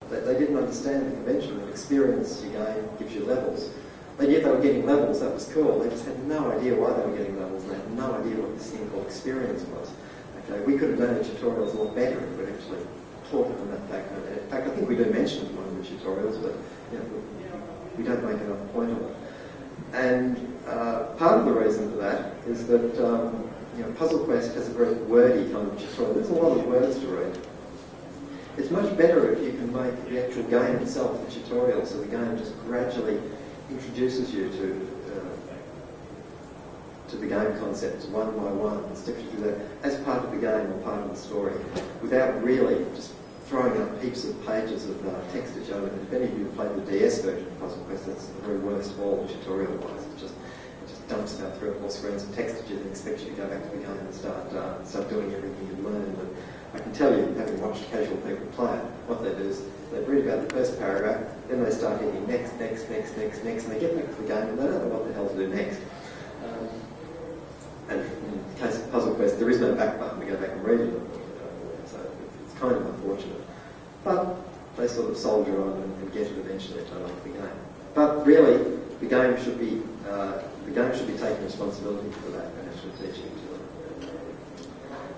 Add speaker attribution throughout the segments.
Speaker 1: They didn't understand the convention of experience you gain gives you levels. But yet they were getting levels, that was cool. They just had no idea why they were getting levels. They had no idea what this thing called experience was. Okay, we could have done our tutorials a lot better if we'd actually taught them that back. In fact, I think we do mention it in one of the tutorials, but you know, we don't make enough point of it. And part of the reason for that is that you know, Puzzle Quest has a very wordy kind of tutorial. There's a lot of words to read. It's much better if you can make the actual game itself a tutorial, so the game just gradually introduces you to the game concepts one by one, and steps you through that as part of the game or part of the story, without really just throwing up heaps of pages of text at you. And if any of you have played the DS version of Puzzle Quest, that's the very worst of all tutorial-wise. It just dumps about 3 or 4 screens of text at you and expects you to go back to the game and start doing everything you've learned. And I can tell you, having watched casual people play it, what they do is they read about the first paragraph, then they start hitting next, and they get back to the game and they don't know what the hell to do next. And in the case of Puzzle Quest, there is no back button to go back and read it. So it's kind of unfortunate. But they sort of soldier on and get it eventually to like the game. But really, the game should be taking responsibility for that and actually teaching it to them.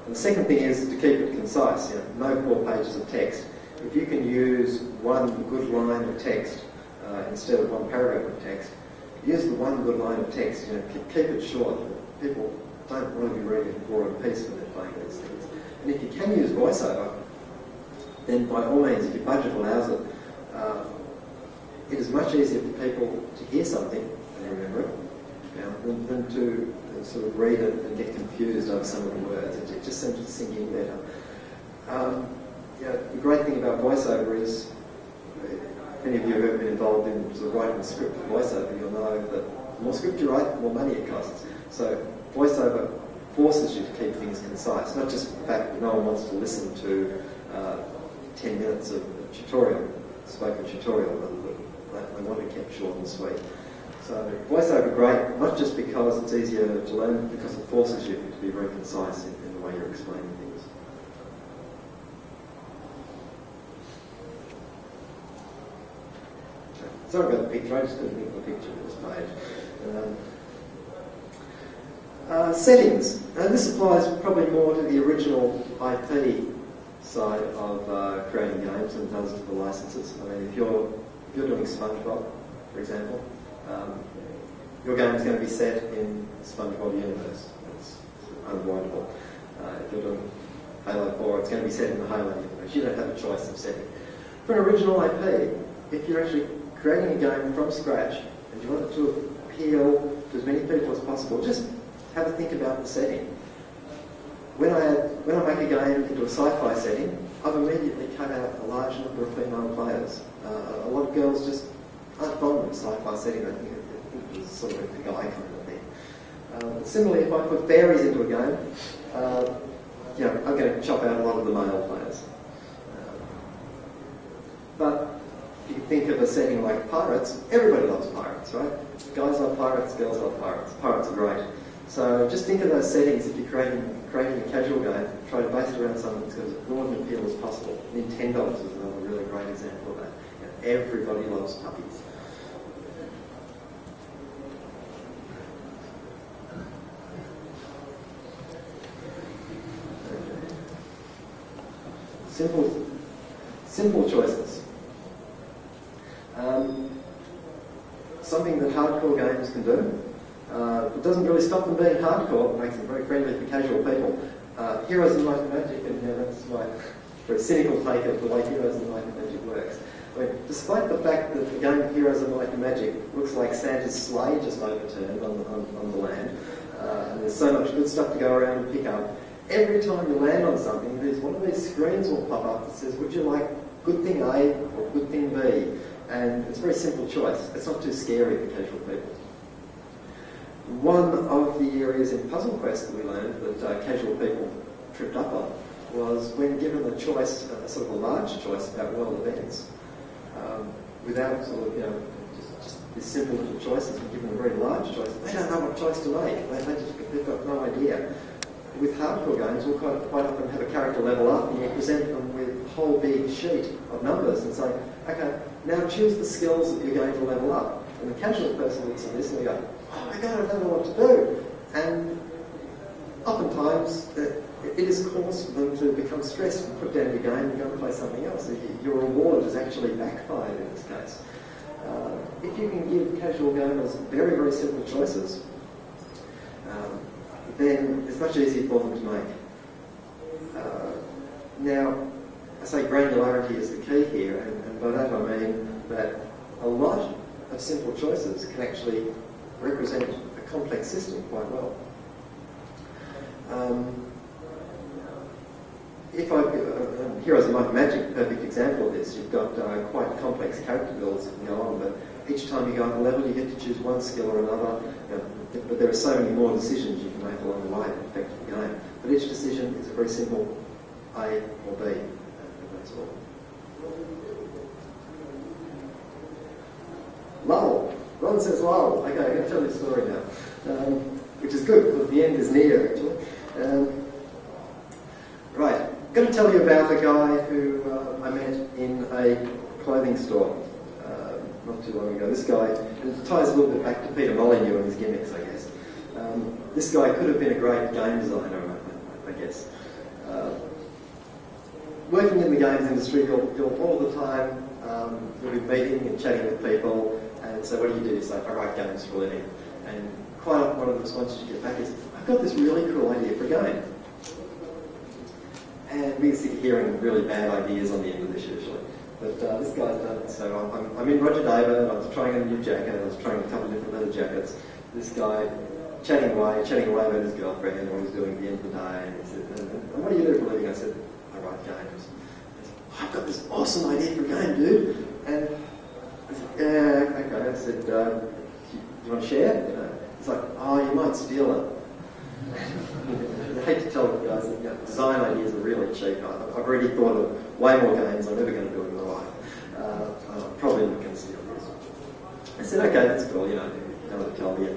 Speaker 1: And the second thing is to keep it concise. You know, no 4 pages of text. If you can use one good line of text instead of one paragraph of text, use the one good line of text. You know, keep it short. People don't want to be reading War and Peace when they're playing these things. And if you can use voiceover, then by all means, if your budget allows it, it is much easier for people to hear something and remember it, you know, than to sort of read it and get confused over some of the words. It just seems to sink in better. You know, the great thing about voiceover is, if any of you have ever been involved in sort of writing a script for voiceover, you'll know that the more script you write, the more money it costs. So voiceover forces you to keep things concise, not just the fact that no one wants to listen to 10 minutes of spoken tutorial, but they want to be kept short and sweet. So voiceover great, not just because it's easier to learn, because it forces you to be very concise in the way you're explaining things. Sorry about the picture, I just didn't think of the picture of this page. Settings. And this applies probably more to the original IP side of creating games than it does to the licenses. I mean, if you're doing SpongeBob, for example, your game is going to be set in the SpongeBob universe. That's unavoidable. If you're doing Halo 4, it's going to be set in the Halo universe. You don't have a choice of setting. For an original IP, if you're actually creating a game from scratch and you want it to appeal to as many people as possible, just have a think about the setting. When I make a game into a sci-fi setting, I've immediately cut out a large number of female players. A lot of girls just aren't fond of a sci-fi setting. I think it's sort of a guy kind of thing. Similarly, if I put fairies into a game, you know, I'm going to chop out a lot of the male players. But if you think of a setting like pirates, everybody loves pirates, right? Guys love pirates, girls love pirates. Pirates are great. So just think of those settings if you're creating a casual game. Try to base it around something that's got as broad an appeal as possible. Nintendo is another really great example of that. You know, everybody loves puppies. Simple choices. Something that hardcore games can do. It doesn't really stop them being hardcore. It makes them very friendly for casual people. Heroes and Might and Magic, and that's my very cynical take of the way Heroes and Might and Magic works. I mean, despite the fact that the game Heroes and Might and Magic looks like Santa's sleigh just overturned on the land, and there's so much good stuff to go around and pick up, every time you land on something, there's one of these screens will pop up that says, would you like good thing A or good thing B? And it's a very simple choice. It's not too scary for casual people. One of the areas in Puzzle Quest that we learned that casual people tripped up on was when given the choice, sort of a large choice about world events, without sort of, you know, just these simple little choices, and given a very large choice, they don't know what choice to make. They've got no idea. With hardcore games, we'll quite often have a character level up and we'll present them with whole big sheet of numbers and say, okay, now choose the skills that you're going to level up. And the casual person looks at this and they go, oh my God, I don't know what to do. And oftentimes, it is cause for them to become stressed and put down your game and go and play something else. Your reward is actually backfired in this case. If you can give casual gamers very, very simple choices, then it's much easier for them to make. Now, I say granularity is the key here, and by that I mean that a lot of simple choices can actually represent a complex system quite well. Heroes of Might and Magic, perfect example of this. You've got quite complex character builds that can go on, but each time you go on a level you get to choose one skill or another, but there are so many more decisions you can make along the way that affect the game. But each decision is a very simple A or B, and that's all. Lull. Ron says lull. Okay, I'm going to tell you a story now, which is good because the end is near actually. Right, I'm going to tell you about a guy who I met in a clothing store not too long ago. This guy, and it ties a little bit back to Peter Molyneux and his gimmicks, I guess. This guy could have been a great game designer, I guess. Working in the games industry, you'll all the time, you'll be meeting and chatting with people, and so what do? You say, I write games for a living. And quite often one of the responses you get back is, I've got this really cool idea for a game. And we used to get hearing really bad ideas on the end of this usually. But this guy's done it. So I'm in Roger David, I was trying a new jacket, I was trying a couple of different leather jackets. This guy chatting away about his girlfriend and what he's doing at the end of the day. And he said, and what do you do for a living? I said, I write games. He said, I've got this awesome idea for a game, dude. And I said, yeah, okay. I said, do you want to share? He's like, oh, you might steal it. I hate to tell you guys that design ideas are really cheap. I've already thought of way more games I'm never going to do in my life. I'm probably not going to steal this. I said, okay, that's cool, you know what to tell me.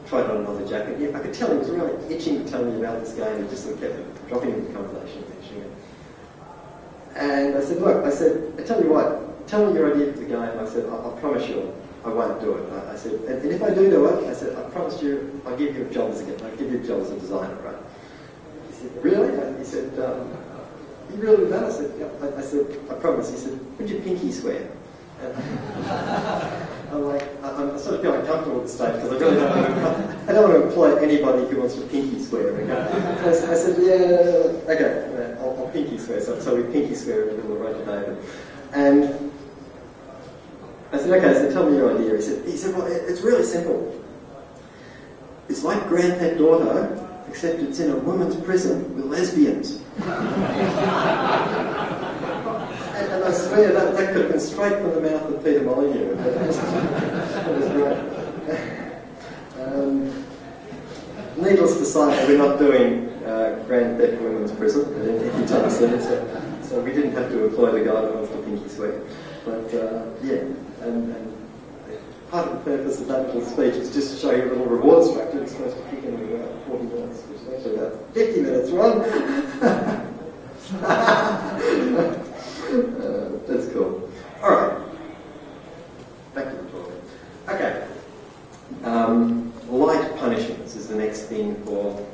Speaker 1: Tried on another jacket. Yeah, I could tell he was really itching to tell me about this game. He just sort of kept dropping into the conversation, mentioning it. And I said, look, I tell you what, tell me your idea for the game. I said, I promise you I won't do it. I said, and if I do it, I said, I promise you, I'll give you a job as a designer, right? He said, really? He said, you really do that? I said, yeah. I said, I promise. He said, would you pinky swear? I'm like, I'm sort of feeling uncomfortable at this stage because I really don't want to employ anybody who wants to pinky swear. Okay? I said, yeah, okay, I'll pinky swear. So we pinky swear in the middle of Roger David. And I said, okay, so tell me your idea. He said, well, it's really simple. It's like Grand Theft Auto, except it's in a women's prison with lesbians. And I swear that could have been straight from the mouth of Peter Molyneux. That was great. Needless to say, we're not doing Grand Theft Women's Prison anytime soon, so we didn't have to employ the guy who wants to pinky swear. But yeah, and part of the purpose of that little speech is just to show you a little reward structure. It's supposed to kick in about 40 minutes, which is actually about 50 minutes, Ron. That's cool. All right, back to the talk. Okay, light punishments is the next thing for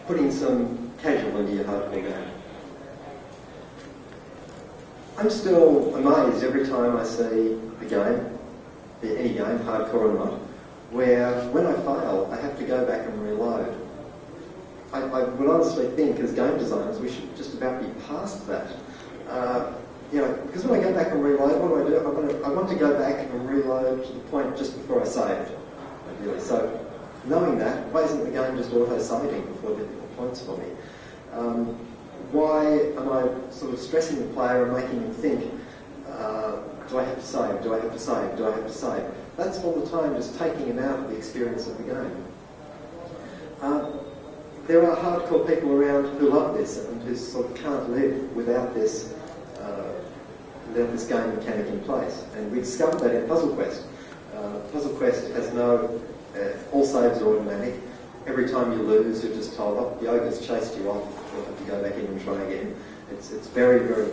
Speaker 1: putting some casual into your hardcore game. I'm still amazed every time I see a game, any game, hardcore or not, where when I fail, I have to go back and reload. I would honestly think, as game designers, we should just about be past that. Because when I go back and reload, what do? I want to go back and reload to the point just before I saved, ideally. So, knowing that, why isn't the game just auto-saving before difficult points for me? Why am I sort of stressing the player and making them think, do I have to save, do I have to save, do I have to save? That's all the time just taking him out of the experience of the game. There are hardcore people around who love this and who sort of can't live without this game mechanic in place. And we discovered that in Puzzle Quest. Puzzle Quest has no, all saves are automatic. Every time you lose, you're just told, oh, the ogre's chased you off you'll have to go back in and try again. It's very, very